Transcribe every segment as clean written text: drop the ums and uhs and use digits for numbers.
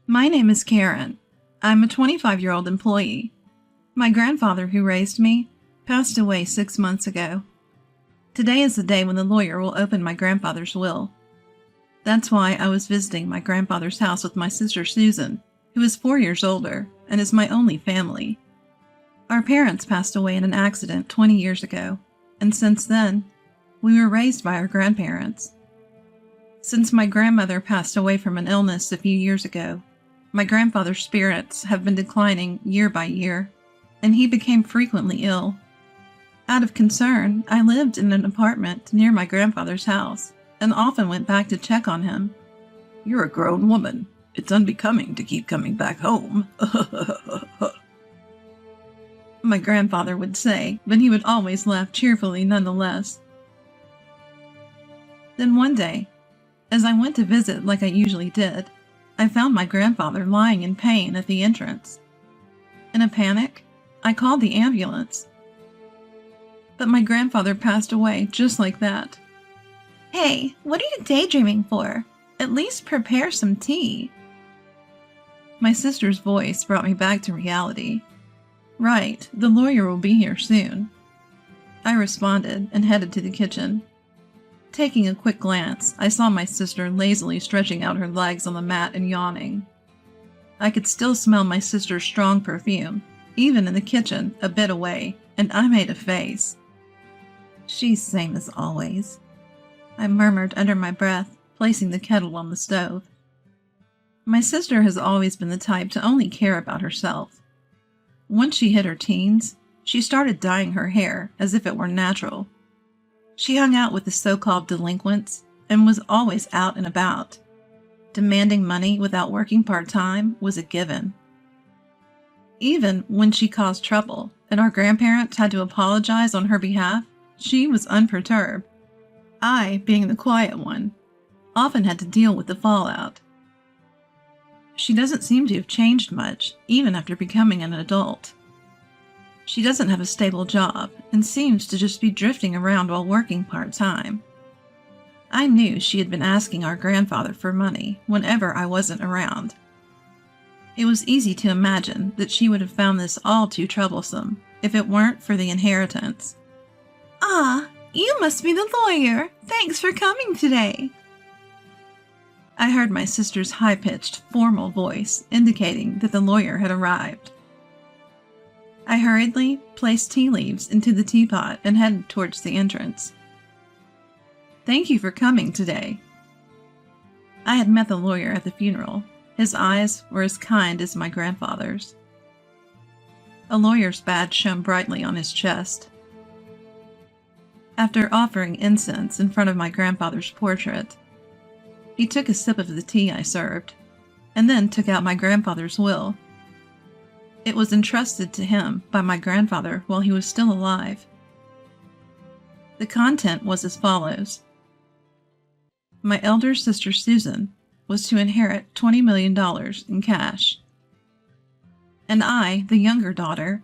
My name is Karen. I'm a 25-year-old employee. My grandfather, who raised me, passed away 6 months ago. Today is the day when the lawyer will open my grandfather's will. That's why I was visiting my grandfather's house with my sister Susan, who is 4 years older and is my only family. Our parents passed away in an accident 20 years ago, and since then, we were raised by our grandparents. Since my grandmother passed away from an illness a few years ago, my grandfather's spirits have been declining year by year, and he became frequently ill. Out of concern, I lived in an apartment near my grandfather's house and often went back to check on him. "You're a grown woman. It's unbecoming to keep coming back home," my grandfather would say, but he would always laugh cheerfully nonetheless. Then one day, as I went to visit like I usually did, I found my grandfather lying in pain at the entrance. In a panic, I called the ambulance. But my grandfather passed away just like that. "Hey, what are you daydreaming for? At least prepare some tea." My sister's voice brought me back to reality. Right, the lawyer will be here soon. I responded and headed to the kitchen. Taking a quick glance, I saw my sister lazily stretching out her legs on the mat and yawning. I could still smell my sister's strong perfume, even in the kitchen a bit away, and I made a face. "She's same as always," I murmured under my breath, placing the kettle on the stove. My sister has always been the type to only care about herself. Once she hit her teens, she started dyeing her hair as if it were natural. She hung out with the so-called delinquents and was always out and about. Demanding money without working part-time was a given. Even when she caused trouble and our grandparents had to apologize on her behalf, she was unperturbed. I, being the quiet one, often had to deal with the fallout. She doesn't seem to have changed much, even after becoming an adult. She doesn't have a stable job and seems to just be drifting around while working part-time. I knew she had been asking our grandfather for money whenever I wasn't around. It was easy to imagine that she would have found this all too troublesome if it weren't for the inheritance. "Ah, you must be the lawyer. Thanks for coming today." I heard my sister's high-pitched, formal voice indicating that the lawyer had arrived. I hurriedly placed tea leaves into the teapot and headed towards the entrance. "Thank you for coming today." I had met the lawyer at the funeral. His eyes were as kind as my grandfather's. A lawyer's badge shone brightly on his chest. After offering incense in front of my grandfather's portrait, he took a sip of the tea I served, and then took out my grandfather's will. It was entrusted to him by my grandfather while he was still alive. The content was as follows. My elder sister Susan was to inherit $20 million in cash. And I, the younger daughter,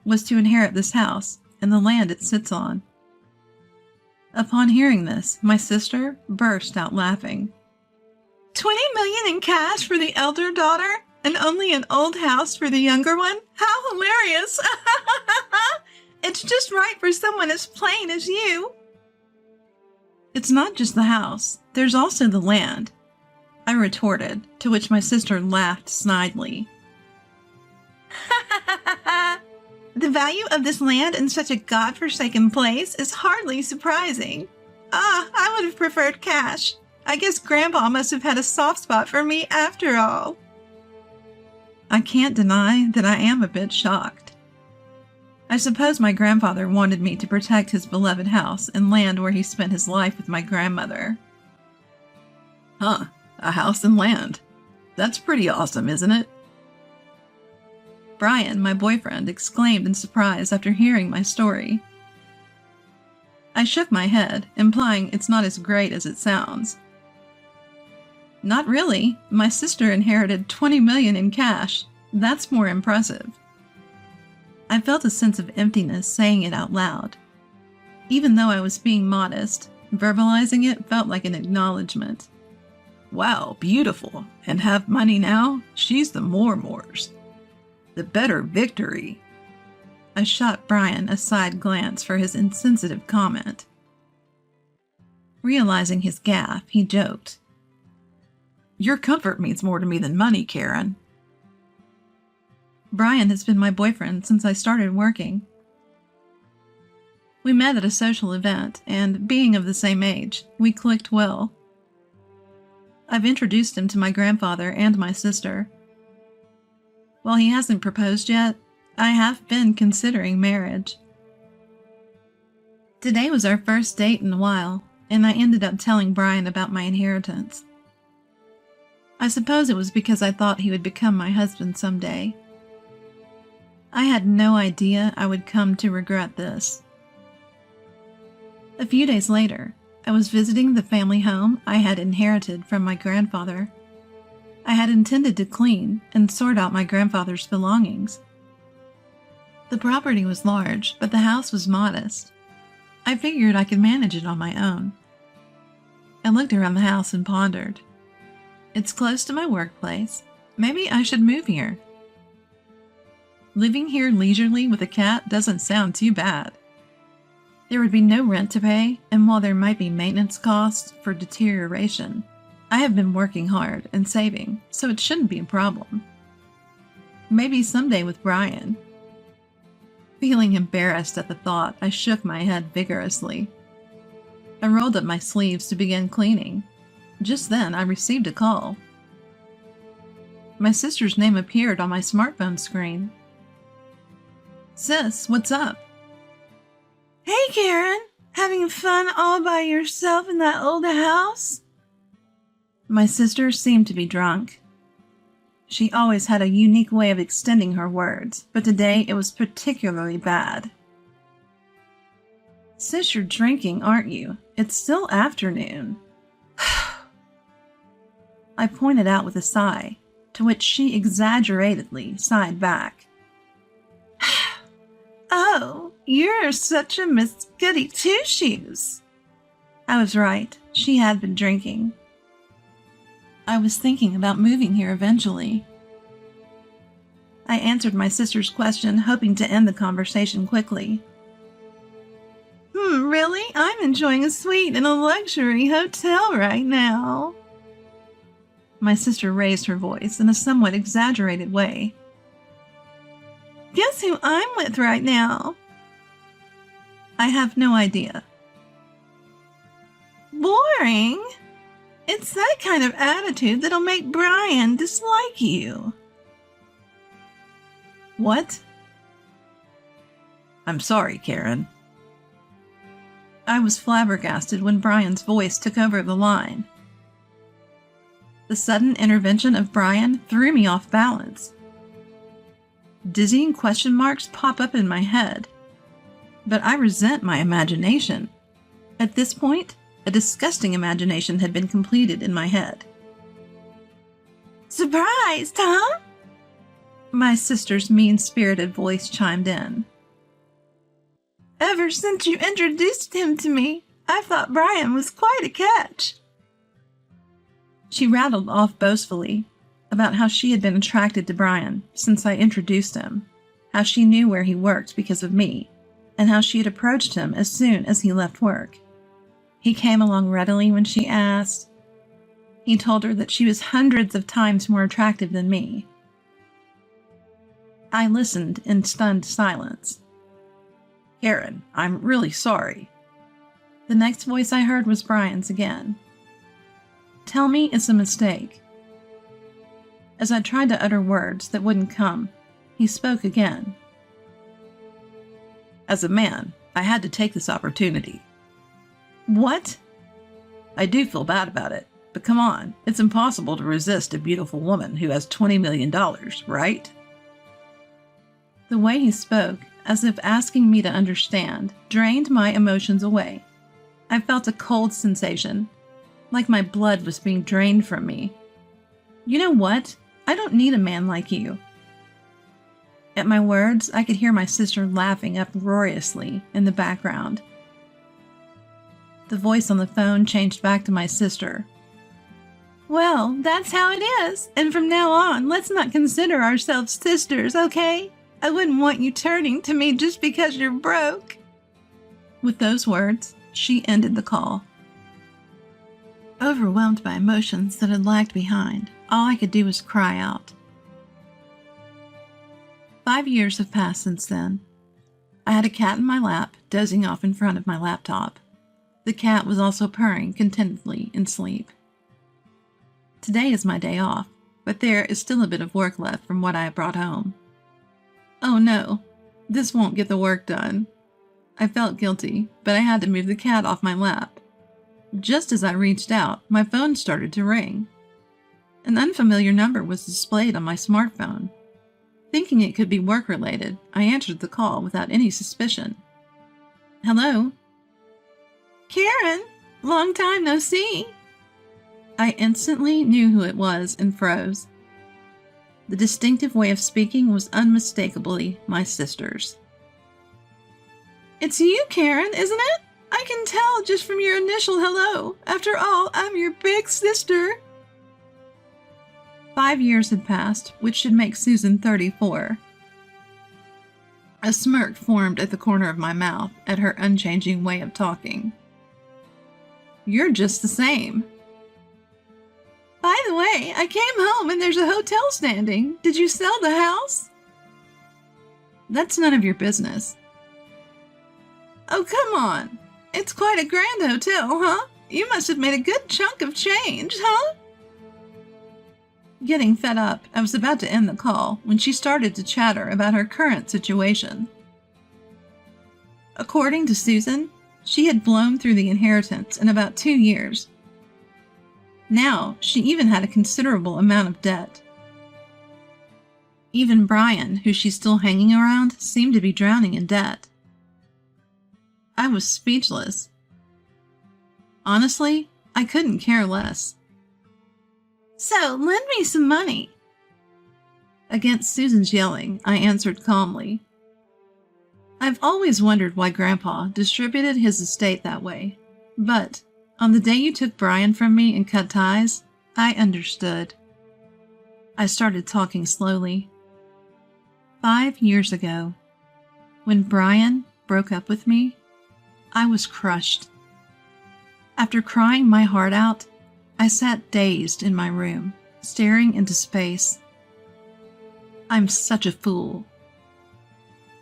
was to inherit this house and the land it sits on. Upon hearing this, my sister burst out laughing. $20 million in cash for the elder daughter? And only an old house for the younger one? How hilarious! It's just right for someone as plain as you. It's not just the house. There's also the land, I retorted, to which my sister laughed snidely. The value of this land in such a godforsaken place is hardly surprising. I would have preferred cash. I guess Grandpa must have had a soft spot for me after all. I can't deny that I am a bit shocked. I suppose my grandfather wanted me to protect his beloved house and land where he spent his life with my grandmother. "Huh, a house and land. That's pretty awesome, isn't it?" Brian, my boyfriend, exclaimed in surprise after hearing my story. I shook my head, implying it's not as great as it sounds. Not really. My sister inherited $20 million in cash. That's more impressive. I felt a sense of emptiness saying it out loud. Even though I was being modest, verbalizing it felt like an acknowledgement. Wow, beautiful. And have money now? She's the Moores. The better victory. I shot Brian a side glance for his insensitive comment. Realizing his gaffe, he joked. Your comfort means more to me than money, Karen. Brian has been my boyfriend since I started working. We met at a social event, and being of the same age, we clicked well. I've introduced him to my grandfather and my sister. While he hasn't proposed yet, I have been considering marriage. Today was our first date in a while, and I ended up telling Brian about my inheritance. I suppose it was because I thought he would become my husband someday. I had no idea I would come to regret this. A few days later, I was visiting the family home I had inherited from my grandfather. I had intended to clean and sort out my grandfather's belongings. The property was large, but the house was modest. I figured I could manage it on my own. I looked around the house and pondered. It's close to my workplace. Maybe I should move here. Living here leisurely with a cat doesn't sound too bad. There would be no rent to pay, and while there might be maintenance costs for deterioration, I have been working hard and saving, so it shouldn't be a problem. Maybe someday with Brian. Feeling embarrassed at the thought, I shook my head vigorously. I rolled up my sleeves to begin cleaning. Just then, I received a call. My sister's name appeared on my smartphone screen. Sis, what's up? Hey, Karen! Having fun all by yourself in that old house? My sister seemed to be drunk. She always had a unique way of extending her words, but today it was particularly bad. Sis, you're drinking, aren't you? It's still afternoon. I pointed out with a sigh, to which she exaggeratedly sighed back. Oh, you're such a Miss Goody Two-Shoes. I was right. She had been drinking. I was thinking about moving here eventually. I answered my sister's question, hoping to end the conversation quickly. Really? I'm enjoying a suite in a luxury hotel right now. My sister raised her voice in a somewhat exaggerated way. Guess who I'm with right now? I have no idea. Boring? It's that kind of attitude that'll make Brian dislike you. What? I'm sorry, Karen. I was flabbergasted when Brian's voice took over the line. The sudden intervention of Brian threw me off balance. Dizzying question marks pop up in my head. But I resent my imagination. At this point, a disgusting imagination had been completed in my head. Surprised, huh? My sister's mean-spirited voice chimed in. Ever since you introduced him to me, I thought Brian was quite a catch. She rattled off boastfully about how she had been attracted to Brian since I introduced him, how she knew where he worked because of me, and how she had approached him as soon as he left work. He came along readily when she asked. He told her that she was hundreds of times more attractive than me. I listened in stunned silence. Karen, I'm really sorry. The next voice I heard was Brian's again. Tell me it's a mistake. As I tried to utter words that wouldn't come, he spoke again. As a man, I had to take this opportunity. What? I do feel bad about it, but come on, it's impossible to resist a beautiful woman who has $20 million, right? The way he spoke, as if asking me to understand, drained my emotions away. I felt a cold sensation, like my blood was being drained from me. You know what? I don't need a man like you. At my words, I could hear my sister laughing uproariously in the background. The voice on the phone changed back to my sister. Well, that's how it is, and from now on, let's not consider ourselves sisters, okay? I wouldn't want you turning to me just because you're broke. With those words, she ended the call. Overwhelmed by emotions that had lagged behind, all I could do was cry out. 5 years have passed since then. I had a cat in my lap, dozing off in front of my laptop. The cat was also purring contentedly in sleep. Today is my day off, but there is still a bit of work left from what I have brought home. Oh no, this won't get the work done. I felt guilty, but I had to move the cat off my lap. Just as I reached out, my phone started to ring. An unfamiliar number was displayed on my smartphone. Thinking it could be work-related, I answered the call without any suspicion. Hello? Karen, long time no see. I instantly knew who it was and froze. The distinctive way of speaking was unmistakably my sister's. It's you, Karen, isn't it? I can tell just from your initial hello. After all, I'm your big sister. 5 years had passed, which should make Susan 34. A smirk formed at the corner of my mouth at her unchanging way of talking. You're just the same. By the way, I came home and there's a hotel standing. Did you sell the house? That's none of your business. Oh, come on. It's quite a grand hotel, huh? You must have made a good chunk of change, huh? Getting fed up, I was about to end the call when she started to chatter about her current situation. According to Susan, she had blown through the inheritance in about 2 years. Now, she even had a considerable amount of debt. Even Brian, who she's still hanging around, seemed to be drowning in debt. I was speechless. Honestly, I couldn't care less. So, lend me some money. Against Susan's yelling, I answered calmly. I've always wondered why Grandpa distributed his estate that way, but on the day you took Brian from me and cut ties, I understood. I started talking slowly. 5 years ago, when Brian broke up with me, I was crushed. After crying my heart out, I sat dazed in my room, staring into space. I'm such a fool.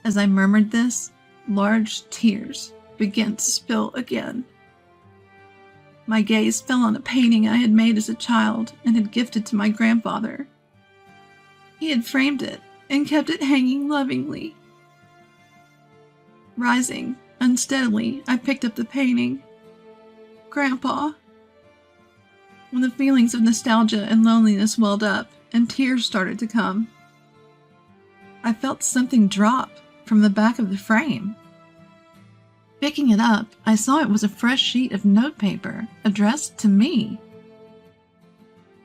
As I murmured this, large tears began to spill again. My gaze fell on a painting I had made as a child and had gifted to my grandfather. He had framed it and kept it hanging lovingly. Rising unsteadily, I picked up the painting. Grandpa. When the feelings of nostalgia and loneliness welled up and tears started to come, I felt something drop from the back of the frame. Picking it up, I saw it was a fresh sheet of notepaper addressed to me.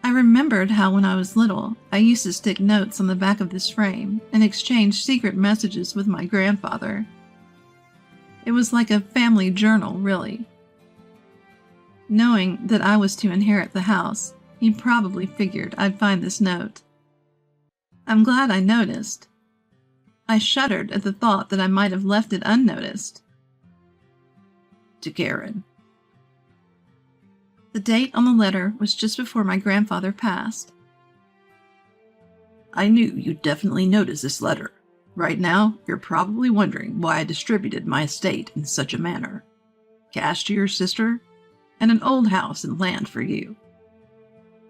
I remembered how when I was little, I used to stick notes on the back of this frame and exchange secret messages with my grandfather. It was like a family journal, really. Knowing that I was to inherit the house, he probably figured I'd find this note. I'm glad I noticed. I shuddered at the thought that I might have left it unnoticed. To Karen. The date on the letter was just before my grandfather passed. I knew you'd definitely notice this letter. Right now, you're probably wondering why I distributed my estate in such a manner. Cash to your sister, and an old house and land for you.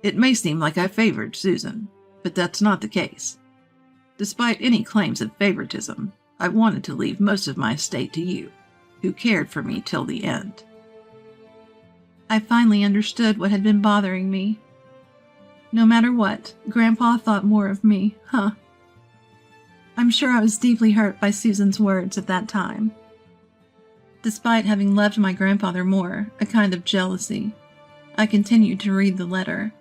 It may seem like I favored Susan, but that's not the case. Despite any claims of favoritism, I wanted to leave most of my estate to you, who cared for me till the end. I finally understood what had been bothering me. No matter what, Grandpa thought more of me, huh? I'm sure I was deeply hurt by Susan's words at that time. Despite having loved my grandfather more, a kind of jealousy, I continued to read the letter.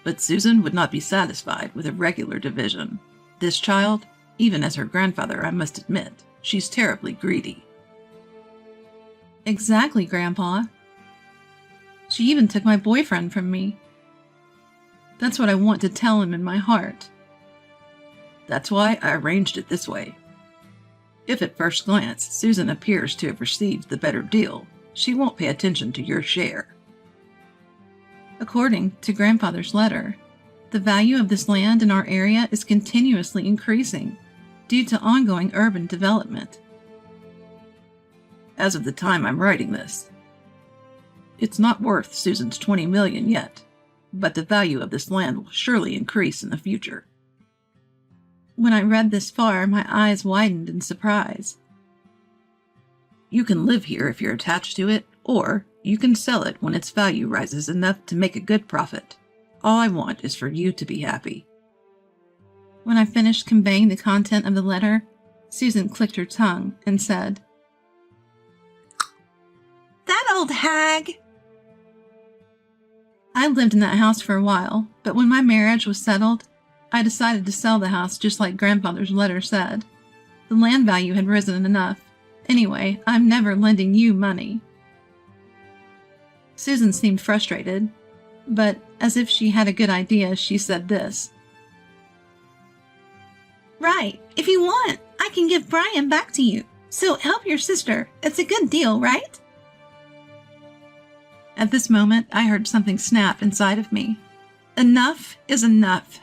But Susan would not be satisfied with a regular division. This child, even as her grandfather, I must admit, she's terribly greedy. Exactly, Grandpa. She even took my boyfriend from me, That's what I want to tell him in my heart. That's why I arranged it this way. If at first glance Susan appears to have received the better deal, she won't pay attention to your share. According to Grandfather's letter, the value of this land in our area is continuously increasing due to ongoing urban development. As of the time I'm writing this, it's not worth Susan's $20 million yet, but the value of this land will surely increase in the future. When I read this far, my eyes widened in surprise. You can live here if you're attached to it, or you can sell it when its value rises enough to make a good profit. All I want is for you to be happy. When I finished conveying the content of the letter, Susan clicked her tongue and said, "That old hag!" I lived in that house for a while, but when my marriage was settled, I decided to sell the house just like Grandfather's letter said. The land value had risen enough. Anyway, I'm never lending you money. Susan seemed frustrated, but as if she had a good idea, she said this. "Right, if you want, I can give Brian back to you. So help your sister. It's a good deal, right?" At this moment, I heard something snap inside of me. Enough is enough.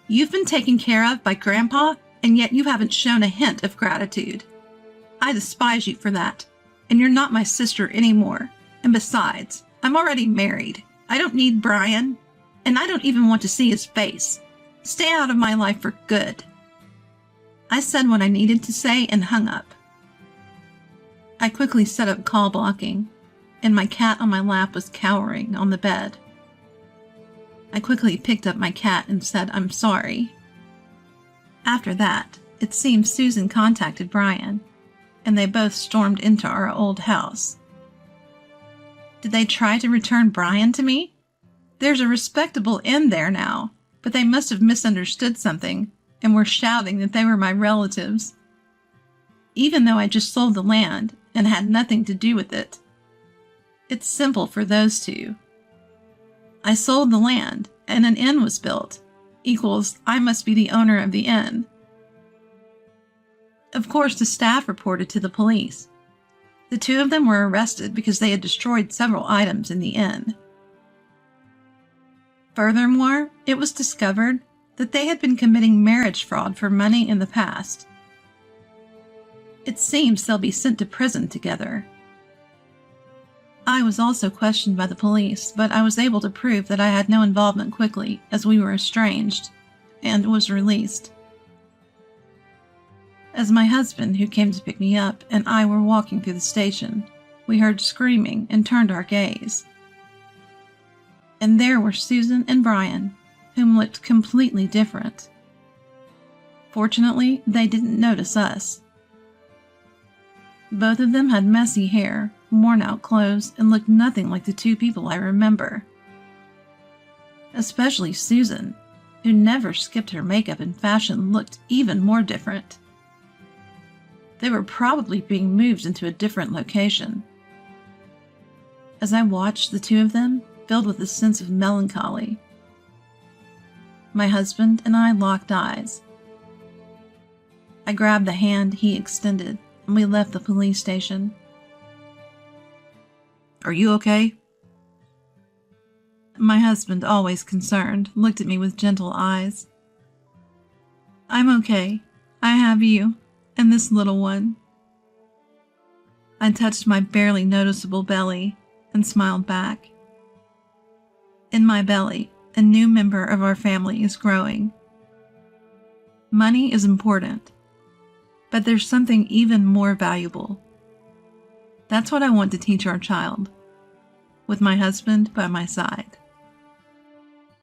You've been taken care of by Grandpa, and yet you haven't shown a hint of gratitude. I despise you for that, and you're not my sister anymore. And besides, I'm already married. I don't need Brian, and I don't even want to see his face. Stay out of my life for good." I said what I needed to say and hung up. I quickly set up call blocking, and my cat on my lap was cowering on the bed. I quickly picked up my cat and said, "I'm sorry." After that, it seems Susan contacted Brian, and they both stormed into our old house. Did they try to return Brian to me? There's a respectable inn there now, but they must have misunderstood something and were shouting that they were my relatives. Even though I just sold the land and had nothing to do with it. It's simple for those two. I sold the land, and an inn was built, equals I must be the owner of the inn. Of course, the staff reported to the police. The two of them were arrested because they had destroyed several items in the inn. Furthermore, it was discovered that they had been committing marriage fraud for money in the past. It seems they'll be sent to prison together. I was also questioned by the police, but I was able to prove that I had no involvement quickly, as we were estranged, and was released. As my husband, who came to pick me up, and I were walking through the station, we heard screaming and turned our gaze. And there were Susan and Brian, whom looked completely different. Fortunately, they didn't notice us. Both of them had messy hair, worn-out clothes, and looked nothing like the two people I remember. Especially Susan, who never skipped her makeup and fashion, looked even more different. They were probably being moved into a different location. As I watched the two of them, filled with a sense of melancholy, my husband and I locked eyes. I grabbed the hand he extended, and we left the police station. "Are you okay?" My husband, always concerned, looked at me with gentle eyes. "I'm okay. I have you, and this little one." I touched my barely noticeable belly and smiled back. In my belly, a new member of our family is growing. Money is important, but there's something even more valuable. That's what I want to teach our child, with my husband by my side.